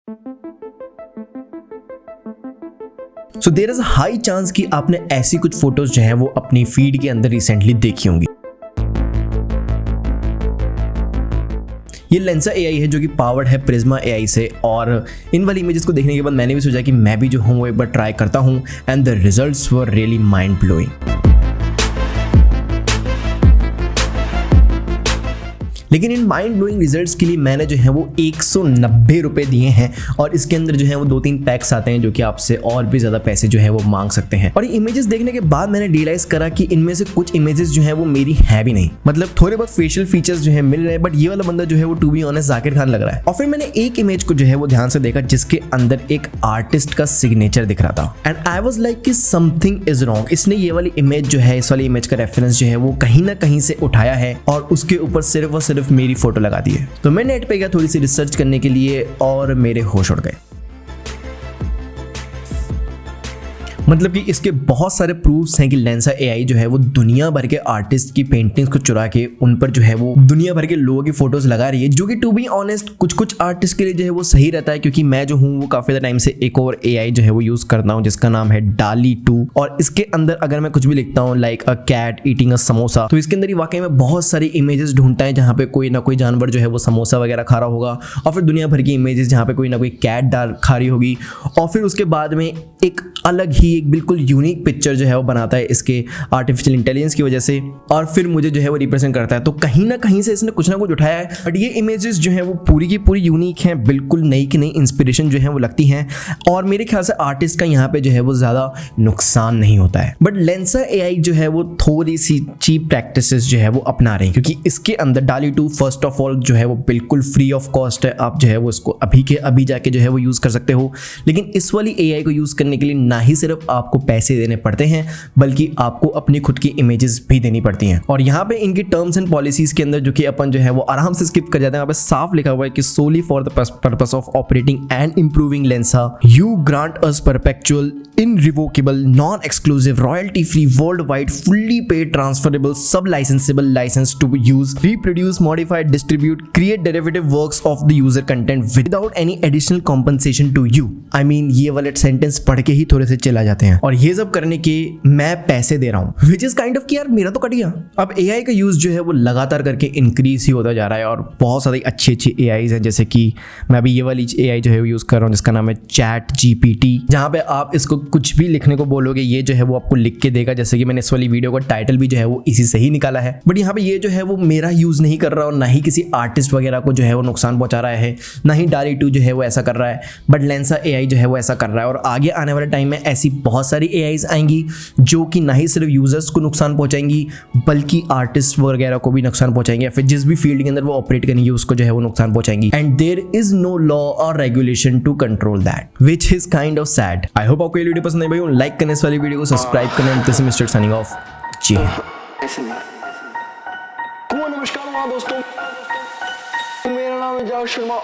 So there is a high chance कि आपने ऐसी कुछ फोटोज जो है वो अपनी फीड के अंदर रिसेंटली देखी होंगी। ये लेंसा एआई है जो कि पावर्ड है प्रिज्मा एआई से, और इन वाली इमेजेस को देखने के बाद मैंने भी सोचा कि मैं भी जो हूँ वो एक बार ट्राई करता हूँ, and the results were really mind blowing. लेकिन इन माइंड ब्लोइंग रिजल्ट्स के लिए मैंने जो है वो 190 रुपए दिए हैं, और इसके अंदर जो है वो 2-3 पैक्स आते हैं जो कि आपसे और भी ज्यादा पैसे जो है वो मांग सकते हैं। और ये इमेजेस देखने के बाद मैंने रियलाइज करा कि इनमें से कुछ इमेजेस जो है वो मेरी है भी नहीं, मतलब थोड़े बहुत फेशियल फीचर्स जो है मिल रहे हैं, बट ये वाला बंदा जो है वो to be honest Zakir Khan लग रहा है। और फिर मैंने एक इमेज को जो है वो ध्यान से देखा जिसके अंदर एक आर्टिस्ट का सिग्नेचर दिख रहा था, एंड आई वाज लाइक कि समथिंग इज रॉन्ग। इसने ये वाली इमेज जो है, इस वाली इमेज का रेफरेंस जो है वो कहीं ना कहीं से उठाया है और उसके ऊपर सिर्फ और सिर्फ मेरी फोटो लगा दी है। तो मैं नेट पे गया थोड़ी सी रिसर्च करने के लिए और मेरे होश उड़ गए। मतलब कि इसके बहुत सारे प्रूफ्स हैं कि लेंसा एआई जो है वो दुनिया भर के आर्टिस्ट की पेंटिंग्स को चुरा के उन पर जो है वो दुनिया भर के लोगों की फोटोज लगा रही है, जो कि टू बी ऑनेस्ट कुछ कुछ आर्टिस्ट के लिए जो है वो सही रहता है, क्योंकि मैं जो हूँ वो काफी ज्यादा टाइम से एक और एआई जो है वो यूज करता हूँ जिसका नाम है डाली 2, और इसके अंदर अगर मैं कुछ भी लिखता हूँ like a cat eating a samosa, तो इसके अंदर ही वाकई में बहुत सारी इमेजेस ढूंढता है जहाँ पे कोई ना कोई जानवर जो है वो समोसा वगैरह खा रहा होगा, और फिर दुनिया भर की इमेजेस जहाँ पे कोई ना कोई कैट खा रही होगी, और फिर उसके बाद में एक अलग ही एक बिल्कुल यूनिक पिक्चर जो है वो बनाता है इसके आर्टिफिशियल इंटेलिजेंस की वजह से, और फिर मुझे जो है वो रिप्रेजेंट करता है। तो कहीं ना कहीं से इसने कुछ ना कुछ उठाया है, बट ये इमेजेस जो है वो पूरी की पूरी यूनिक हैं, बिल्कुल नई की नई इंस्पिरेशन जो है वो लगती हैं, और मेरे ख्याल से आर्टिस्ट का यहाँ पे जो है वो ज्यादा नुकसान नहीं होता है। बट लेंसा एआई जो है वो थोड़ी सी चीप प्रैक्टिसेस जो है वो अपना रही है, क्योंकि इसके अंदर डाली 2 फर्स्ट ऑफ ऑल जो है वो बिल्कुल फ्री ऑफ कॉस्ट है, आप जो है वो इसको अभी के अभी जाके जो है वो यूज कर सकते हो। लेकिन इस वाली एआई को यूज करने के लिए ना ही सिर्फ आपको पैसे देने पड़ते हैं, बल्कि आपको अपनी खुद की इमेजेस भी देनी पड़ती हैं। और यहाँ पे इनकी टर्म्स एंड पॉलिसीज के अंदर जो कि अपन जो है वो आराम से स्किप कर जाते हैं, यहाँ पे साफ लिखा हुआ है कि solely for the purpose of operating and improving Lensa you grant us perpetual irrevocable non exclusive royalty free world wide fully paid transferable sublicensable licence to use reproduce modify distribute create derivative works of the user content without any additional compensation to you. I mean ये वाले sentence पढ़ के ही थोड़े से चला जाते हैं, और ये सब करने के मैं पैसे दे रहा हूं, विच इज काइंड ऑफ कि यार मेरा तो कट गया। अब एआई का यूज जो है वो लगातार करके इंक्रीज ही होता जा रहा है, और बहुत सारी अच्छी अच्छी एआईज हैं, जैसे कि मैं अभी ये वाली एआई जो है वो यूज कर रहा हूँ जिसका नाम है चैट जीपीटी, जहां पे आप इसको कुछ भी लिखने को बोलोगे ये जो है वो आपको लिख के देगा। जैसे कि मैंने इस वाली वीडियो का टाइटल भी जो है वो इसी से ही निकाला है। बट यहाँ पे ये जो है वो मेरा यूज नहीं कर रहा, और ना ही किसी आर्टिस्ट वगैरह को जो है वो नुकसान पहुंचा रहा है, ना ही डाली 2 जो है वो ऐसा कर रहा है, बट लेंसा एआई जो है वो ऐसा कर रहा है। और आगे आने वाले टाइम में ऐसी बहुत सारी एआईज आएंगी जो कि ना ही सिर्फ यूजर्स को नुकसान पहुंचाएंगी, बल्कि आर्टिस्ट वगैरह को भी नुकसान पहुंचाएंगे, या फिर जिस भी फील्ड के अंदर वो ऑपरेट करेंगे उसको जो है वो नुकसान पहुंचाएंगी। And there is no law और regulation to control that, which is kind of sad. I hope आपको ये वीडियो पसंद आई भाई, लाइक करने इस वाली वीडियो को, सब्सक्राइब करना। This is mister signing off. जी नमस्कार दोस्तों, मेरा नाम है जावेद शर्मा।